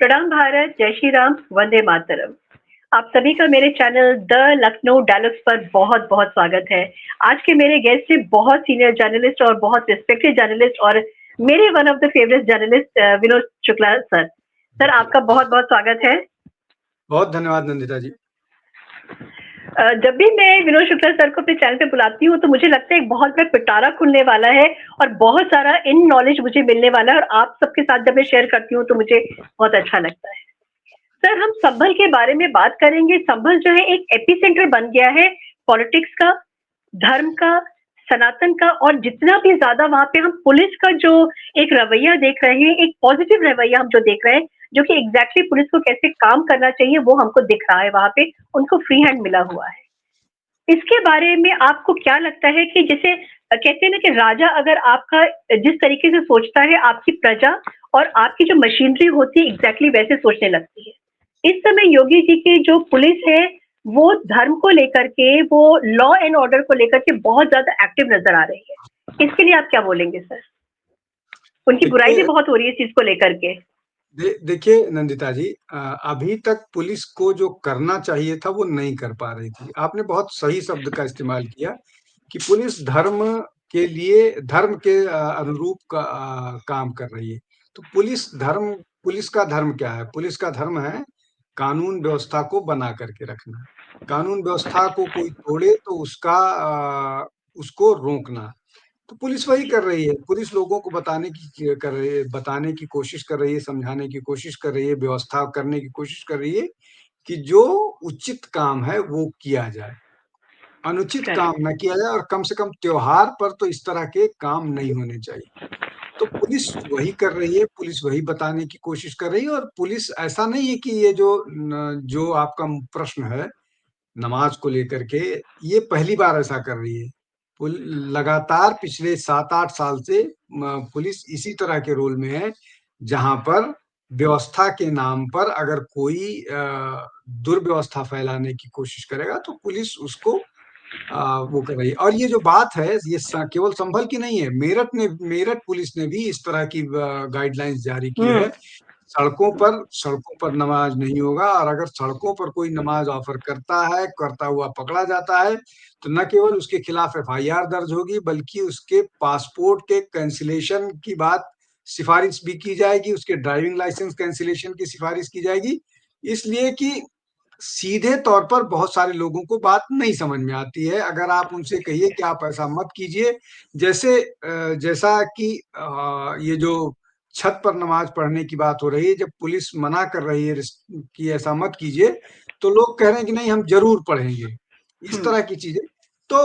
प्रणाम भारत, जय श्री राम, वंदे मातरम। आप सभी का मेरे चैनल द लखनऊ डायलॉग्स पर बहुत-बहुत स्वागत है। आज के मेरे गेस्ट हैं बहुत सीनियर जर्नलिस्ट और बहुत रिस्पेक्टेड जर्नलिस्ट और मेरे one of the favourite journalist Vinod Shukla sir. Sir आपका बहुत-बहुत स्वागत है। बहुत धन्यवाद नंदिता जी। जब भी मैं विनोद शुक्ला सर को अपने चैनल पे बुलाती हूँ तो मुझे लगता है एक बहुत बड़ा पिटारा खुलने वाला है और बहुत सारा इन नॉलेज मुझे मिलने वाला है और आप सबके साथ जब मैं शेयर करती हूँ तो मुझे बहुत अच्छा लगता है। सर हम संभल के बारे में बात करेंगे। संभल जो है एक एपिसेंटर बन गया है पॉलिटिक्स का, धर्म का, सनातन का और जितना भी ज्यादा वहां पे हम पुलिस का जो एक रवैया देख रहे हैं, एक पॉजिटिव रवैया हम जो देख रहे हैं, जो कि एग्जैक्टली पुलिस को कैसे काम करना चाहिए वो हमको दिख रहा है वहां पे, उनको फ्री हैंड मिला हुआ है। इसके बारे में आपको क्या लगता है कि जैसे कहते हैं ना कि राजा अगर आपका जिस तरीके से सोचता है आपकी प्रजा और आपकी जो मशीनरी होती है एग्जैक्टली वैसे सोचने लगती है। इस समय योगी जी की जो पुलिस है वो धर्म को लेकर के, वो लॉ एंड ऑर्डर को लेकर के बहुत ज्यादा एक्टिव नजर आ रही है। इसके लिए आप क्या बोलेंगे सर? उनकी बुराई भी देखिए बहुत हो रही है इस चीज को लेकर के। देखिए नंदिता जी, अभी तक पुलिस को जो करना चाहिए था वो नहीं कर पा रही थी। आपने बहुत सही शब्द का इस्तेमाल किया कि पुलिस धर्म के लिए धर्म के अनुरूप काम कर रही है। तो पुलिस का धर्म क्या है? पुलिस का धर्म है कानून व्यवस्था को बना करके रखना। कानून व्यवस्था को कोई तोड़े तो उसको रोकना। तो पुलिस वही कर रही है। पुलिस लोगों को बताने की कोशिश कर रही है, समझाने की कोशिश कर रही है, व्यवस्था करने की कोशिश कर रही है कि जो उचित काम है वो किया जाए, अनुचित काम करेक्ट। न किया जाए और कम से कम त्योहार पर तो इस तरह के काम नहीं होने चाहिए। तो पुलिस वही कर रही है, पुलिस वही बताने की कोशिश कर रही है और पुलिस ऐसा नहीं है कि ये जो आपका प्रश्न है नमाज को लेकर के, ये पहली बार ऐसा कर रही है। लगातार पिछले 7-8 साल से पुलिस इसी तरह के रोल में है, जहां पर व्यवस्था के नाम पर अगर कोई दुर्व्यवस्था फैलाने की कोशिश करेगा तो पुलिस उसको वो कर रही है। और ये जो बात है ये केवल संभल की नहीं है, मेरठ पुलिस ने भी इस तरह की गाइडलाइंस जारी की हम्म। है। सड़कों पर नमाज नहीं होगा और अगर सड़कों पर कोई नमाज ऑफर करता हुआ पकड़ा जाता है तो न केवल उसके खिलाफ एफआईआर दर्ज होगी बल्कि उसके पासपोर्ट के कैंसिलेशन की बात सिफारिश भी की जाएगी, उसके ड्राइविंग लाइसेंस कैंसिलेशन की सिफारिश की जाएगी। इसलिए कि सीधे तौर पर बहुत सारे लोगों को बात नहीं समझ में आती है। अगर आप उनसे कहिए कि आप ऐसा मत कीजिए, जैसा कि ये जो छत पर नमाज पढ़ने की बात हो रही है, जब पुलिस मना कर रही है कि ऐसा मत कीजिए, तो लोग कह रहे हैं कि नहीं हम जरूर पढ़ेंगे, इस हम्म। तरह की चीजें। तो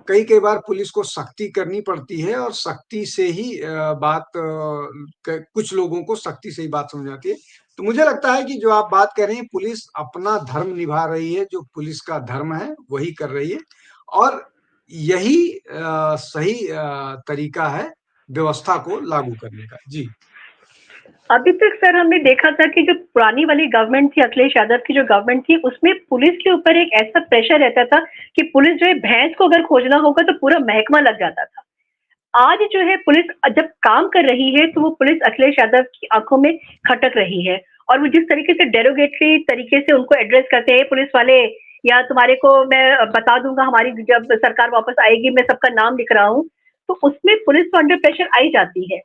कई कई बार पुलिस को सख्ती करनी पड़ती है और सख्ती से ही कुछ लोगों को सख्ती से ही बात समझ आती है। तो मुझे लगता है कि जो आप बात कर रहे हैं, पुलिस अपना धर्म निभा रही है, जो पुलिस का धर्म है वही कर रही है और यही सही तरीका है व्यवस्था को लागू करने का। जी। अभी तक सर हमने देखा था कि जो पुरानी वाली गवर्नमेंट थी, अखिलेश यादव की जो गवर्नमेंट थी, उसमें पुलिस के ऊपर एक ऐसा प्रेशर रहता था कि पुलिस जो है भैंस को अगर खोजना होगा तो पूरा महकमा लग जाता था। आज जो है पुलिस जब काम कर रही है तो वो पुलिस अखिलेश यादव की आंखों में खटक रही है और वो जिस तरीके से डेरोगेटरी तरीके से उनको एड्रेस करते हैं पुलिस वाले, या तुम्हारे को मैं बता दूंगा हमारी जब सरकार वापस आएगी मैं सबका नाम लिख रहा हूँ, तो उसमें पुलिस तो अंडर प्रेशर आई जाती है।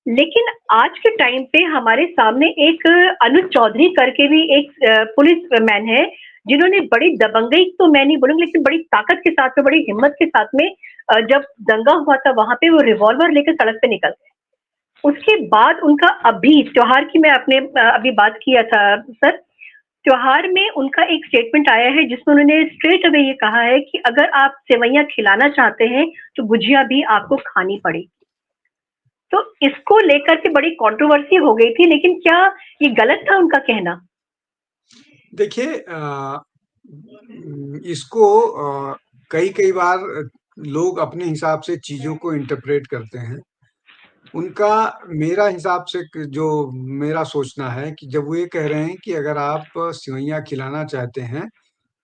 लेकिन आज के टाइम पे हमारे सामने एक अनुज चौधरी करके भी एक पुलिस मैन है, जिन्होंने बड़ी दबंगई तो मैं नहीं बोलूंगी लेकिन बड़ी ताकत के साथ में, बड़ी हिम्मत के साथ में जब दंगा हुआ था वहां पे वो रिवॉल्वर लेकर सड़क पे निकल गए। उसके बाद उनका अभी त्योहार की मैं अपने अभी बात किया था सर, त्योहार में उनका एक स्टेटमेंट आया है जिसमें उन्होंने स्ट्रेट अवे ये कहा है कि अगर आप सेवैयां खिलाना चाहते हैं तो गुजिया भी आपको खानी पड़ेगी। तो इसको लेकर के बड़ी कंट्रोवर्सी हो गई थी, लेकिन क्या ये गलत था उनका कहना? देखिए इसको कई कई बार लोग अपने हिसाब से चीजों को इंटरप्रेट करते हैं। उनका मेरा हिसाब से जो मेरा सोचना है कि जब वो ये कह रहे हैं कि अगर आप सिवैयाँ खिलाना चाहते हैं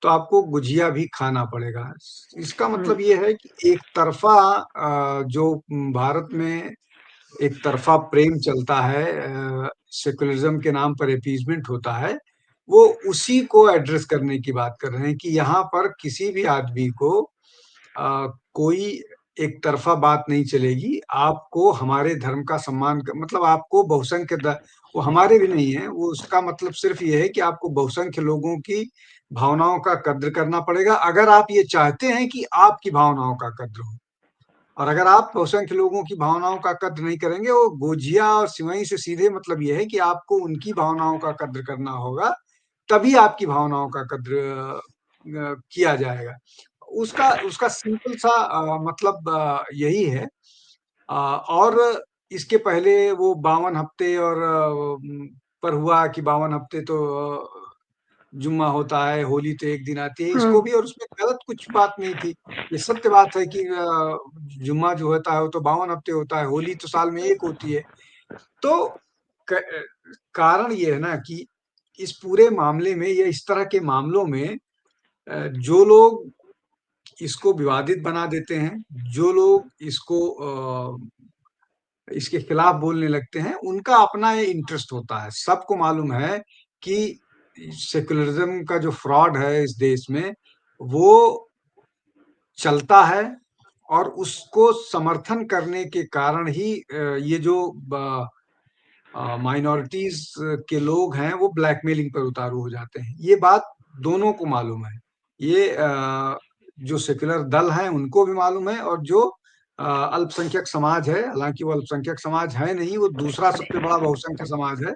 तो आपको गुजिया भी खाना पड़ेगा। इसका हम्म। मतलब ये है कि एक तरफा जो भारत में एक तरफा प्रेम चलता है, सेकुलरिज्म के नाम पर अपीसमेंट होता है, वो उसी को एड्रेस करने की बात कर रहे हैं कि यहाँ पर किसी भी आदमी को कोई एक तरफा बात नहीं चलेगी। आपको हमारे धर्म का सम्मान मतलब आपको बहुसंख्य वो हमारे भी नहीं है, वो उसका मतलब सिर्फ ये है कि आपको बहुसंख्य लोगों की भावनाओं का कद्र करना पड़ेगा, अगर आप ये चाहते हैं कि आपकी भावनाओं का कद्र हो। और अगर आप बहुसंख्य लोगों की भावनाओं का कद्र नहीं करेंगे, वो गोजिया और सिवई से सीधे मतलब ये है कि आपको उनकी भावनाओं का कद्र करना होगा, तभी आपकी भावनाओं का कद्र किया जाएगा। उसका उसका सिंपल सा मतलब यही है। और इसके पहले वो 52 हफ्ते और पर हुआ कि 52 हफ्ते तो जुम्मा होता है, होली तो एक दिन आती है, इसको भी, और उसमें गलत कुछ बात नहीं थी। ये सत्य बात है कि जुम्मा जो होता है वो तो 52 हफ्ते होता है, होली तो साल में एक होती है। तो क कारण ये है ना कि इस पूरे मामले में या इस तरह के मामलों में जो लोग इसको विवादित बना देते हैं, जो लोग इसको इसके खिलाफ बोलने लगते हैं, उनका अपना ये इंटरेस्ट होता है। सबको मालूम है कि सेकुलरिज्म का जो फ्रॉड है इस देश में, वो चलता है, और उसको समर्थन करने के कारण ही ये जो माइनॉरिटीज के लोग हैं वो ब्लैकमेलिंग पर उतारू हो जाते हैं। ये बात दोनों को मालूम है। ये जो सेक्युलर दल हैं उनको भी मालूम है, और जो अल्पसंख्यक समाज है, हालांकि वो अल्पसंख्यक समाज है नहीं, वो दूसरा सबसे बड़ा बहुसंख्यक समाज है।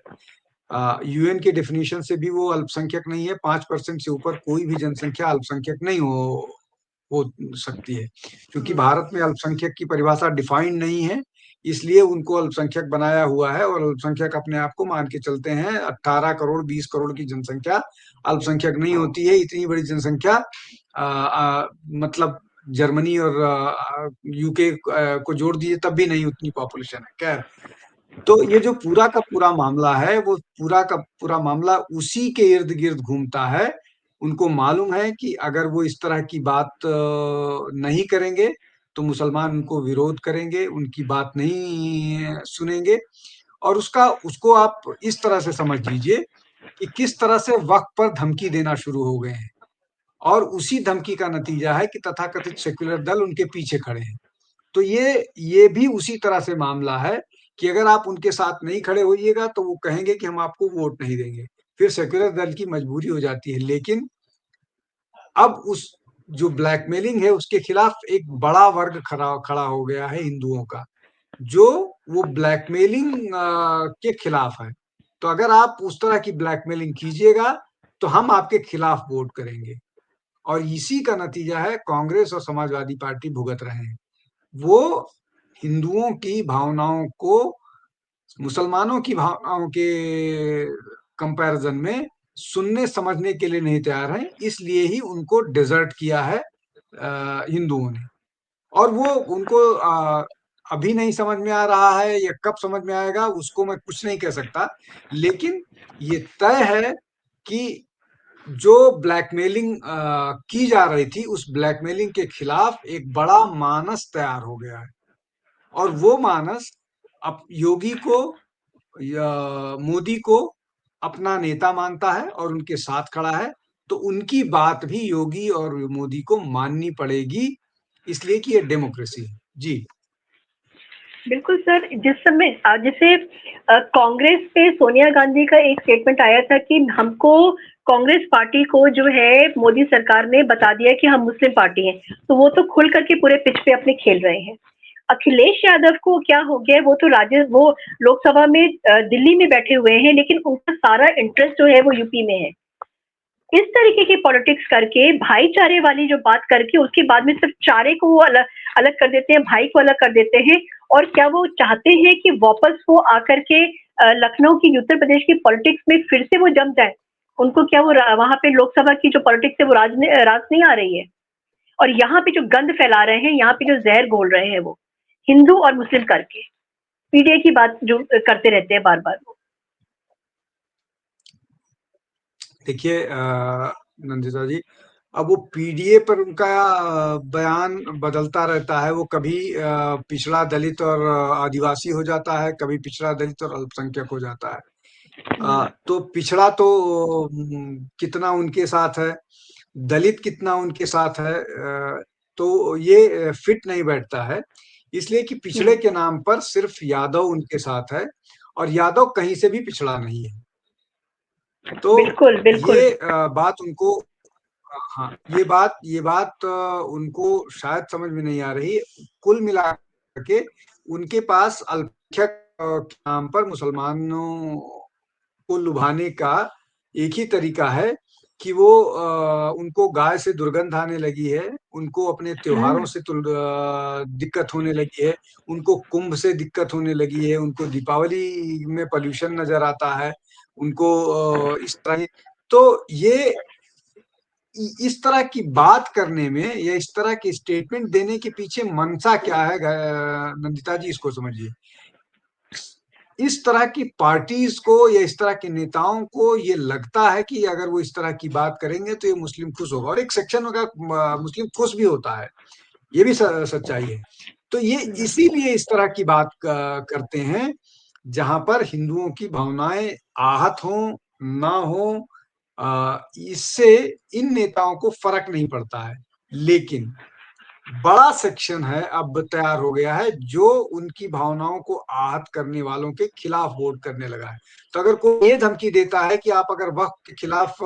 यूएन के डेफिनेशन से भी वो अल्पसंख्यक नहीं है। 5% से ऊपर कोई भी जनसंख्या अल्पसंख्यक नहीं हो सकती है, क्योंकि भारत में अल्पसंख्यक की परिभाषा डिफाइंड नहीं है, इसलिए उनको अल्पसंख्यक बनाया हुआ है। और अल्पसंख्यक अपने आप को मान के चलते हैं। 18 करोड़ 20 करोड़ की जनसंख्या अल्पसंख्यक नहीं होती है। इतनी बड़ी जनसंख्या मतलब जर्मनी और यूके को जोड़ दीजिए तब भी नहीं उतनी पॉपुलेशन है। खैर, तो ये जो पूरा का पूरा मामला है, वो पूरा का पूरा मामला उसी के इर्द गिर्द घूमता है। उनको मालूम है कि अगर वो इस तरह की बात नहीं करेंगे तो मुसलमान उनको विरोध करेंगे, उनकी बात नहीं सुनेंगे। और उसका उसको आप इस तरह से समझ लीजिए कि किस तरह से वक्त पर धमकी देना शुरू हो गए हैं, और उसी धमकी का नतीजा है कि तथाकथित सेक्युलर दल उनके पीछे खड़े हैं। तो ये भी उसी तरह से मामला है कि अगर आप उनके साथ नहीं खड़े होइएगा तो वो कहेंगे कि हम आपको वोट नहीं देंगे। फिर सेक्युलर दल की मजबूरी हो जाती है। लेकिन अब उस जो ब्लैकमेलिंग है उसके खिलाफ एक बड़ा वर्ग खड़ा खड़ा हो गया है हिंदुओं का, जो वो ब्लैकमेलिंग के खिलाफ है। तो अगर आप उस तरह की ब्लैकमेलिंग कीजिएगा तो हम आपके खिलाफ वोट करेंगे। और इसी का नतीजा है कांग्रेस और समाजवादी पार्टी भुगत रहे हैं। वो हिंदुओं की भावनाओं को मुसलमानों की भावनाओं के कंपैरिजन में सुनने समझने के लिए नहीं तैयार हैं, इसलिए ही उनको डेजर्ट किया है हिंदुओं ने। और वो उनको अभी नहीं समझ में आ रहा है या कब समझ में आएगा उसको मैं कुछ नहीं कह सकता। लेकिन ये तय है कि जो ब्लैकमेलिंग की जा रही थी, उस ब्लैकमेलिंग के खिलाफ एक बड़ा मानस तैयार हो गया है। और वो मानस अब योगी को या मोदी को अपना नेता मानता है और उनके साथ खड़ा है। तो उनकी बात भी योगी और मोदी को माननी पड़ेगी, इसलिए कि ये डेमोक्रेसी है। जी। बिल्कुल सर, जिस समय जैसे कांग्रेस पे सोनिया गांधी का एक स्टेटमेंट आया था कि हमको कांग्रेस पार्टी को जो है मोदी सरकार ने बता दिया कि हम मुस्लिम पार्टी हैं, तो वो तो खुल करके पूरे पिच पे अपने खेल रहे हैं। अखिलेश यादव को क्या हो गया, वो तो वो लोकसभा में दिल्ली में बैठे हुए हैं, लेकिन उनका सारा इंटरेस्ट जो है वो यूपी में है। इस तरीके की पॉलिटिक्स करके, भाईचारे वाली जो बात करके, उसके बाद में सिर्फ चारे को वो अलग अलग कर देते हैं, भाई को अलग कर देते हैं। और क्या वो चाहते हैं कि वापस वो आकर के लखनऊ की, उत्तर प्रदेश की पॉलिटिक्स में फिर से वो जम जाए? उनको क्या वो वहां पे लोकसभा की जो पॉलिटिक्स है वो राज नहीं आ रही है? और यहाँ पे जो गंद फैला रहे हैं, यहाँ पे जो जहर घोल रहे हैं, वो हिंदू और मुस्लिम करके पीडीए की बात जो करते रहते हैं बार बार वो। देखिए नंदिता जी, अब वो पीडीए पर उनका बयान बदलता रहता है। वो कभी पिछड़ा दलित और आदिवासी हो जाता है, कभी पिछड़ा दलित और अल्पसंख्यक हो जाता है। तो पिछड़ा तो कितना उनके साथ है, दलित कितना उनके साथ है, तो ये फिट नहीं बैठता है। इसलिए कि पिछड़े हम्म। के नाम पर सिर्फ यादव उनके साथ है, और यादव कहीं से भी पिछड़ा नहीं है। तो बिल्कुल बिल्कुल। ये बात उनको, हाँ, ये बात उनको शायद समझ में नहीं आ रही। कुल मिला के उनके पास अल्पसंख्यक के नाम पर मुसलमानों को लुभाने का एक ही तरीका है कि वो उनको गाय से दुर्गंध आने लगी है, उनको अपने त्योहारों हम्म। से दिक्कत होने लगी है, उनको कुंभ से दिक्कत होने लगी है, उनको दीपावली में पोल्यूशन नजर आता है, उनको इस तरह। तो ये इस तरह की बात करने में या इस तरह की स्टेटमेंट देने के पीछे मंशा क्या है, नंदिता जी, इसको समझिए। इस तरह की पार्टीज को या इस तरह के नेताओं को ये लगता है कि अगर वो इस तरह की बात करेंगे तो ये मुस्लिम खुश होगा, और एक सेक्शन होगा मुस्लिम खुश भी होता है, ये भी सच्चाई है। तो ये इसीलिए इस तरह की बात करते हैं जहां पर हिंदुओं की भावनाएं आहत हों ना हो, इससे इन नेताओं को फर्क नहीं पड़ता है। लेकिन बड़ा सेक्शन है अब तैयार हो गया है जो उनकी भावनाओं को आहत करने वालों के खिलाफ वोट करने लगा है। तो अगर कोई ये धमकी देता है कि आप अगर वक्त के खिलाफ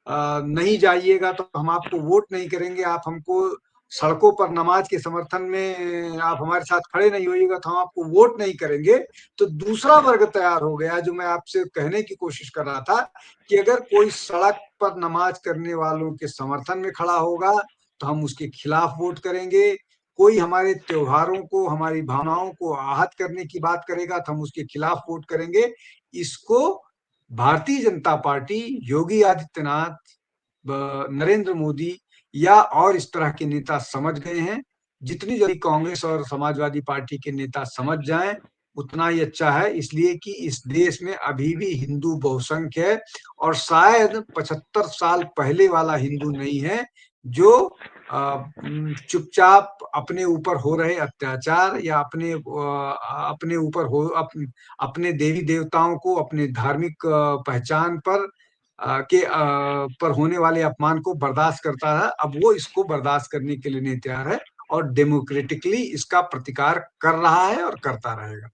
नहीं जाइएगा तो हम आपको वोट नहीं करेंगे, आप हमको सड़कों पर नमाज के समर्थन में आप हमारे साथ खड़े नहीं होइएगा तो हम आपको वोट नहीं करेंगे, तो दूसरा वर्ग तैयार हो गया। जो मैं आपसे कहने की कोशिश कर रहा था कि अगर कोई सड़क पर नमाज करने वालों के समर्थन में खड़ा होगा तो हम उसके खिलाफ वोट करेंगे। कोई हमारे त्योहारों को, हमारी भावनाओं को आहत करने की बात करेगा तो हम उसके खिलाफ वोट करेंगे। इसको भारतीय जनता पार्टी, योगी आदित्यनाथ, नरेंद्र मोदी या और इस तरह के नेता समझ गए हैं। जितनी जल्दी कांग्रेस और समाजवादी पार्टी के नेता समझ जाएं उतना ही अच्छा है, इसलिए कि इस देश में अभी भी हिंदू बहुसंख्य है, और शायद 75 साल पहले वाला हिंदू नहीं है जो चुपचाप अपने ऊपर हो रहे अत्याचार या अपने ऊपर अपने देवी देवताओं को, अपने धार्मिक पहचान पर होने वाले अपमान को बर्दाश्त करता है। अब वो इसको बर्दाश्त करने के लिए नहीं तैयार है, और डेमोक्रेटिकली इसका प्रतिकार कर रहा है और करता रहेगा।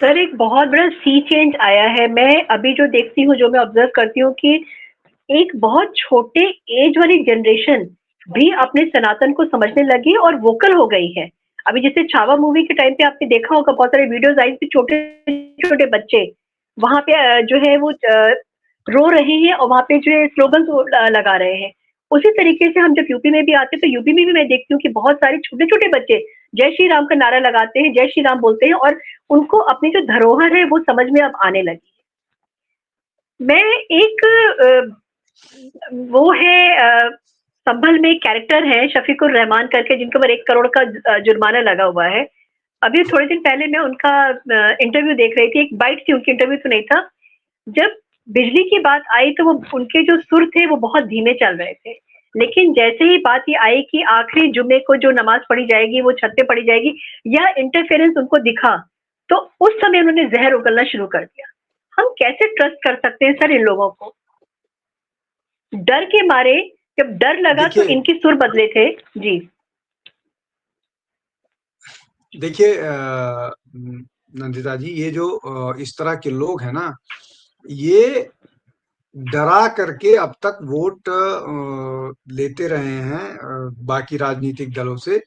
सर एक बहुत बड़ा सी चेंज आया है। मैं अभी जो देखती हूँ, जो मैं ऑब्जर्व करती हूँ कि एक बहुत छोटे एज वाली जनरेशन भी अपने सनातन को समझने लगी और वोकल हो गई है। अभी जैसे छावा मूवी के टाइम पे आपने देखा होगा, बहुत सारे वीडियोस आई थी, छोटे छोटे बच्चे वहां पे जो है वो रो रहे हैं और वहां पे जो है स्लोगन लगा रहे हैं। उसी तरीके से हम जब यूपी में भी आते हैं तो यूपी में भी मैं देखती हूँ कि बहुत सारे छोटे छोटे बच्चे जय श्री राम का नारा लगाते हैं, जय श्री राम बोलते हैं, और उनको अपनी जो धरोहर है वो समझ में अब आने लगी है। मैं एक वो है संभल में एक कैरेक्टर है शफीकुर रहमान करके, जिनके ऊपर 1 करोड़ का जुर्माना लगा हुआ है। अभी थोड़े दिन पहले मैं उनका इंटरव्यू देख रही थी, एक बाइट थी उनकी, इंटरव्यू तो नहीं था। जब बिजली की बात आई तो वो उनके जो सुर थे वो बहुत धीमे चल रहे थे, लेकिन जैसे ही बात ये आई कि आखिरी जुमे को जो नमाज पढ़ी जाएगी वो छत पे पढ़ी जाएगी, यह इंटरफेरेंस उनको दिखा, तो उस समय उन्होंने जहर उगलना शुरू कर दिया। हम कैसे ट्रस्ट कर सकते हैं सर इन लोगों को? डर के मारे, जब डर लगा तो देखिए इनके सुर बदले थे। जी। देखिए नंदिता जी, ये जो इस तरह के लोग हैं ना, ये डरा करके अब तक वोट लेते रहे हैं बाकी राजनीतिक दलों से,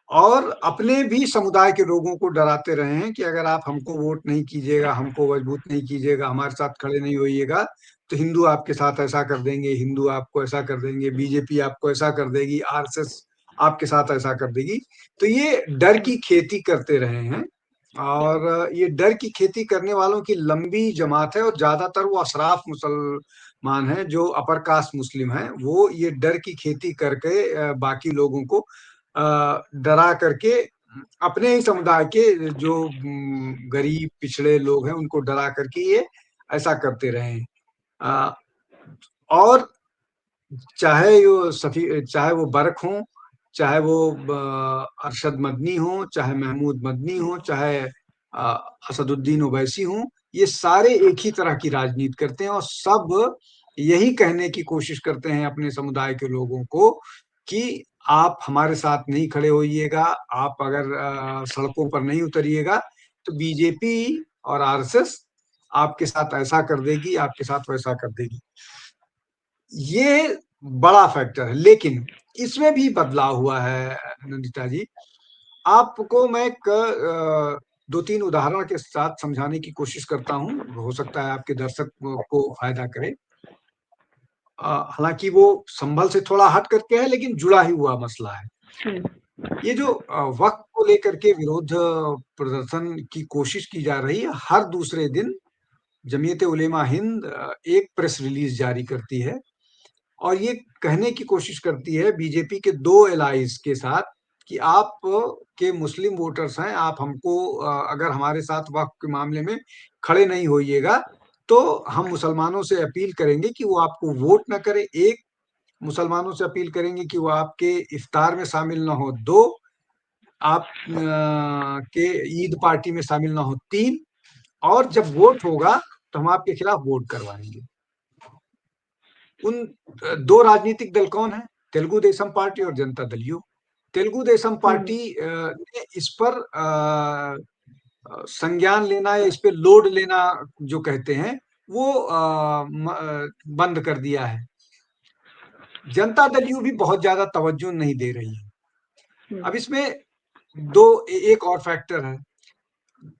और अपने भी समुदाय के लोगों को डराते रहे हैं कि अगर आप हमको वोट नहीं कीजिएगा, हमको मजबूत नहीं कीजिएगा, हमारे साथ खड़े नहीं होइएगा, तो हिंदू आपके साथ ऐसा कर देंगे, हिंदू आपको ऐसा कर देंगे, बीजेपी आपको ऐसा कर देगी, आरएसएस आपके साथ ऐसा कर देगी। तो ये डर की खेती करते रहे हैं, और ये डर की खेती करने वालों की लंबी जमात है, और ज्यादातर वो अशराफ मुसलमान हैं जो अपर कास्ट मुस्लिम हैं। वो ये डर की खेती करके बाकी लोगों को डरा करके, अपने ही समुदाय के जो गरीब पिछड़े लोग हैं उनको डरा करके ये ऐसा करते रहे हैं। और चाहे वो बरक हो, चाहे वो अरशद मदनी हो, चाहे महमूद मदनी हो, चाहे असदुद्दीन ओवैसी हो, ये सारे एक ही तरह की राजनीति करते हैं और सब यही कहने की कोशिश करते हैं अपने समुदाय के लोगों को कि आप हमारे साथ नहीं खड़े होइएगा, आप अगर सड़कों पर नहीं उतरिएगा तो बीजेपी और आरएसएस आपके साथ ऐसा कर देगी, आपके साथ वैसा कर देगी। ये बड़ा फैक्टर है, लेकिन इसमें भी बदलाव हुआ है नंदिता जी। आपको मैं एक 2-3 उदाहरण के साथ समझाने की कोशिश करता हूँ, हो सकता है आपके दर्शक को फायदा करे। हालांकि वो संभल से थोड़ा हट करके है, लेकिन जुड़ा ही हुआ मसला है। ये जो वक्त को लेकर के विरोध प्रदर्शन की कोशिश की जा रही है, हर दूसरे दिन जमीयत उलेमा हिंद एक प्रेस रिलीज जारी करती है और ये कहने की कोशिश करती है बीजेपी के 2 एलाइज के साथ कि आप के मुस्लिम वोटर्स हैं, आप हमको अगर हमारे साथ वक्फ के मामले में खड़े नहीं होइएगा तो हम मुसलमानों से अपील करेंगे कि वो आपको वोट ना करें। एक, मुसलमानों से अपील करेंगे कि वो आपके इफ्तार में शामिल ना हो। दो, आप के ईद पार्टी में शामिल ना हो। तीन, और जब वोट होगा तो हम आपके खिलाफ वोट करवाएंगे। उन 2 राजनीतिक दल कौन है? तेलुगु देशम पार्टी और जनता दल यू। तेलुगु देशम पार्टी ने इस पर संज्ञान लेना या इस पे लोड लेना जो कहते हैं वो बंद कर दिया है। जनता दल यू भी बहुत ज्यादा तवज्जो नहीं दे रही है। अब इसमें एक और फैक्टर है।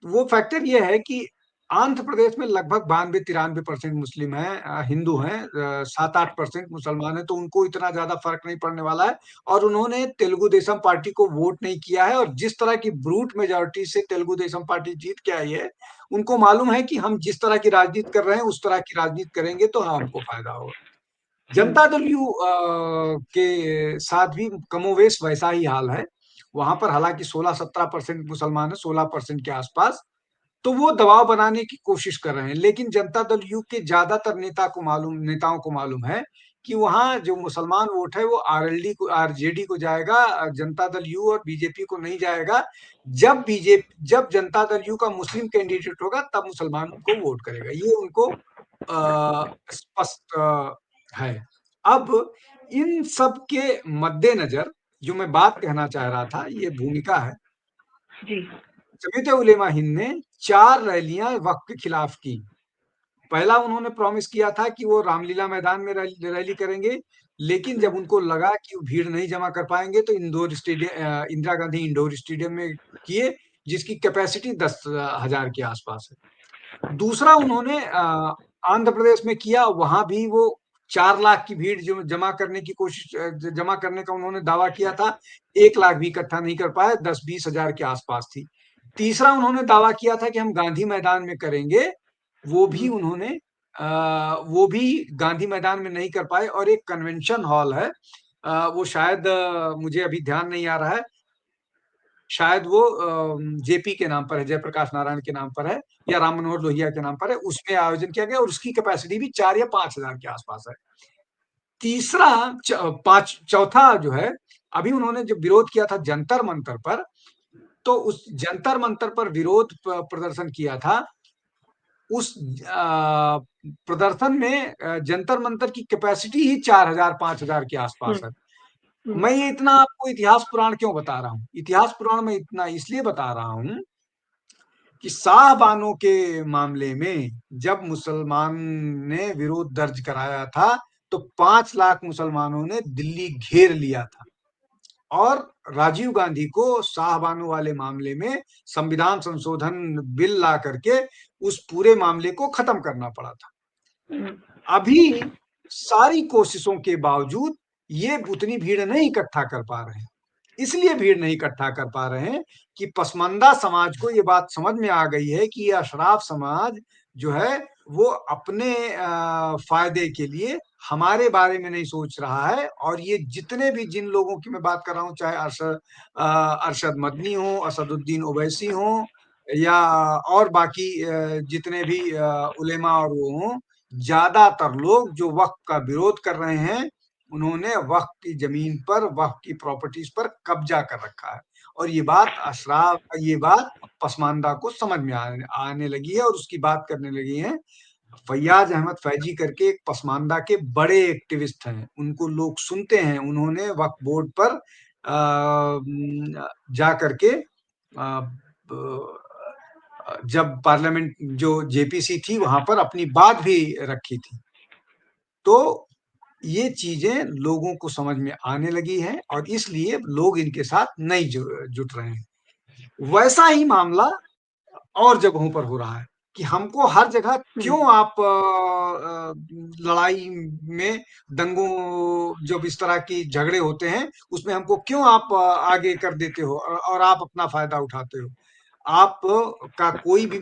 वो फैक्टर ये है कि आंध्र प्रदेश में लगभग 92-93% मुस्लिम हैं, हिंदू हैं, 7-8% मुसलमान हैं, तो उनको इतना ज्यादा फर्क नहीं पड़ने वाला है और उन्होंने तेलुगु देशम पार्टी को वोट नहीं किया है। और जिस तरह की ब्रूट मेजोरिटी से तेलुगु देशम पार्टी जीत के आई है, उनको मालूम है कि हम जिस तरह की राजनीति कर रहे हैं उस तरह की राजनीति करेंगे तो हमको फायदा होगा। जनता दल यू के साथ भी कमोवेश वैसा ही हाल है। वहां पर हालांकि 16-17% मुसलमान है, 16% के आसपास, तो वो दबाव बनाने की कोशिश कर रहे हैं। लेकिन जनता दल यू के ज्यादातर नेताओं को मालूम है कि वहां जो मुसलमान वोट है वो आरएलडी को, आरजेडी को जाएगा, जनता दल यू और बीजेपी को नहीं जाएगा। जब जनता दल यू का मुस्लिम कैंडिडेट होगा तब मुसलमान को वोट करेगा। ये उनको स्पष्ट है। अब इन सब के मद्देनजर जो मैं बात कहना चाह रहा था, ये भूमिका है। जी। जमीयत उलेमा हिंद ने 4 रैलियां वक्फ के खिलाफ की। पहला उन्होंने प्रॉमिस किया था कि वो रामलीला मैदान में रैली करेंगे, लेकिन जब उनको लगा कि वो भीड़ नहीं जमा कर पाएंगे तो इंदिरा गांधी इंडोर स्टेडियम में किए, जिसकी कैपेसिटी 10,000 के आसपास है। दूसरा उन्होंने आंध्र प्रदेश में किया, वहां भी वो 4 लाख की भीड़ जो जमा करने का उन्होंने दावा किया था। 1 लाख भी इकट्ठा नहीं कर पाए, 10-20 हजार के आसपास थी। तीसरा उन्होंने दावा किया था कि हम गांधी मैदान में करेंगे, वो भी उन्होंने वो भी गांधी मैदान में नहीं कर पाए। और एक कन्वेंशन हॉल है, वो शायद मुझे अभी ध्यान नहीं आ रहा है, शायद वो जेपी के नाम पर है, जयप्रकाश नारायण के नाम पर है या राम मनोहर लोहिया के नाम पर है, उसमें आयोजन किया गया और उसकी कैपेसिटी भी 4 या 5 हजार के आसपास है। तीसरा चौथा जो है, अभी उन्होंने जो विरोध किया था जंतर मंतर पर, तो उस जंतर मंतर पर विरोध प्रदर्शन किया था। उस प्रदर्शन में जंतर मंतर की कैपेसिटी ही 4,000-5,000 के आसपास है। मैं ये इतना आपको इतिहास पुराण क्यों बता रहा हूँ? इतिहास पुराण में इतना इसलिए बता रहा हूँ कि शाहबानो के मामले में जब मुसलमान ने विरोध दर्ज कराया था तो 5 लाख मुसलमानों ने दिल्ली घेर लिया था और राजीव गांधी को शाहबानो वाले मामले में संविधान संशोधन बिल ला करके उस पूरे मामले को खत्म करना पड़ा था। अभी सारी कोशिशों के बावजूद ये उतनी भीड़ नहीं इकट्ठा कर पा रहे हैं। इसलिए भीड़ नहीं इकट्ठा कर पा रहे हैं कि पसमानदा समाज को ये बात समझ में आ गई है कि ये अशराफ समाज जो है वो अपने फायदे के लिए हमारे बारे में नहीं सोच रहा है। और ये जितने भी जिन लोगों की मैं बात कर रहा हूँ, चाहे अरशद मदनी हो, असदुद्दीन ओवैसी हो या और बाकी जितने भी उलेमा और वो हों, ज्यादातर लोग जो वक्फ का विरोध कर रहे हैं उन्होंने वक़्फ़ की ज़मीन पर, वक़्फ़ की प्रॉपर्टीज़ पर कब्ज़ा कर रखा है और ये बात पसमानदा को समझ में आने लगी है और उसकी बात करने लगी हैं। फैयाज़ अहमद फैज़ी करके एक पसमानदा के बड़े एक्टिविस्ट हैं, उनको लोग सुनते हैं, उन्होंने वक़्फ़ बोर्ड पर जा कर के ब जब पार्लियामेंट जो जेपीसी थी, वहाँ पर अपनी बात भी रखी थी। तो ये चीज़ें लोगों को समझ में आने लगी हैं और इसलिए लोग इनके साथ नहीं जुट रहे हैं। वैसा ही मामला और जगहों पर हो रहा है कि हमको हर जगह हुँ, क्यों आप लड़ाई में दंगों जब इस तरह की झगड़े होते हैं, उसमें हमको क्यों आप आगे कर देते हो और आप अपना फ़ायदा उठाते हो? आप का कोई भी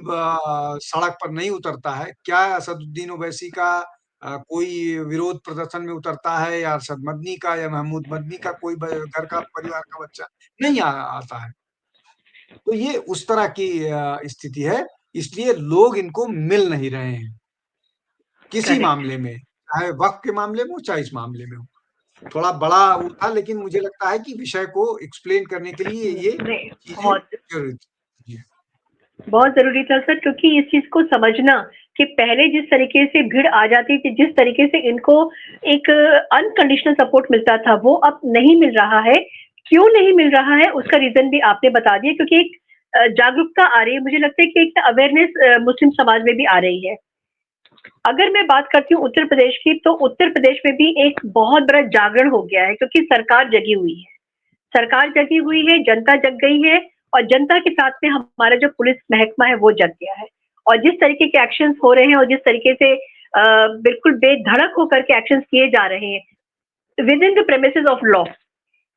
सड़क पर नहीं उतरता है। क्या असदुद्दीन ओवैसी का कोई विरोध प्रदर्शन में उतरता है या अरशद मदनी का या महमूद मदनी का कोई घर का परिवार का बच्चा नहीं आता है। तो ये उस तरह की स्थिति है, इसलिए लोग इनको मिल नहीं रहे हैं, किसी करेक्ट। मामले में, चाहे वक़्फ़ के मामले में हो, चाहे इस मामले में हो। थोड़ा बड़ा वो था लेकिन मुझे लगता है कि विषय को एक्सप्लेन करने के लिए ये नहीं, चीज़ें बहुत ज़रूरी थी। जी। बहुत ज़रूरी था सर, क्योंकि इस चीज़ को समझना कि पहले जिस तरीके से भीड़ आ जाती थी, जिस तरीके से इनको एक अनकंडीशनल सपोर्ट मिलता था, वो अब नहीं मिल रहा है। क्यों नहीं मिल रहा है, उसका रीज़न भी आपने बता दिया, क्योंकि एक जागरूकता आ रही है। मुझे लगता है कि एक अवेयरनेस मुस्लिम समाज में भी आ रही है। अगर मैं बात करती हूँ उत्तर प्रदेश की, तो उत्तर प्रदेश में भी एक बहुत बड़ा जागरण हो गया है, क्योंकि सरकार जगी हुई है। सरकार जगी हुई है, जनता जग गई है और जनता के साथ में हमारा जो पुलिस महकमा है वो जग गया है। और जिस तरीके के एक्शंस हो रहे हैं और जिस तरीके से बिल्कुल बेधड़क होकर के एक्शंस किए जा रहे हैं with in the premises of law,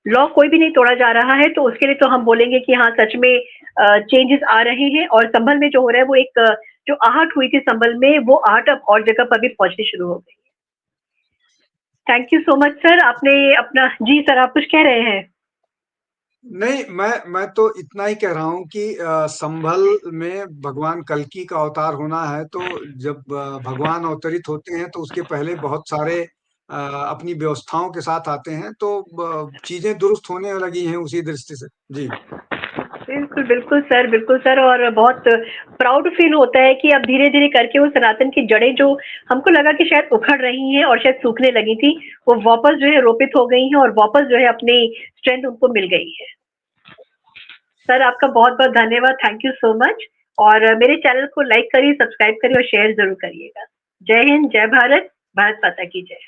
law कोई भी नहीं तोड़ा जा रहा है, तो उसके लिए तो हम बोलेंगे कि हाँ, सच में चेंजेस आ रहे हैं। और संभल में जो हो रहा है वो एक जो आहट हुई थी संभल में, वो आहट अब और जगह पर भी पहुंचनी शुरू हो गई। Thank you so much sir, आपने अपना जी सर, आप कुछ कह रहे हैं? नहीं, मैं तो इतना ही कह रहा हूँ कि संभल में भगवान कल्कि का अवतार होना है, तो जब भगवान अवतरित होते हैं, तो उसके पहले बहुत सारे अपनी व्यवस्थाओं के साथ आते हैं, तो चीज़ें दुरुस्त होने लगी हैं उसी दृष्टि से। जी। बिल्कुल, बिल्कुल सर, और बहुत प्राउड फील होता है कि अब धीरे-धीरे करके वो सनातन की जड़ें जो हमको लगा कि शायद उखड़ रही हैं और शायद सूखने लगी थी, वो वापस जो है रोपित हो गई हैं और वापस जो है अपनी स्ट्रेंथ उनको मिल गई है। सर आपका बहुत-बहुत धन्यवाद, थैंक यू सो मच। और मेरे चैनल को लाइक करिए, सब्सक्राइब करिए और शेयर ज़रूर करिएगा। जय हिंद, जय भारत, भारत माता की जय।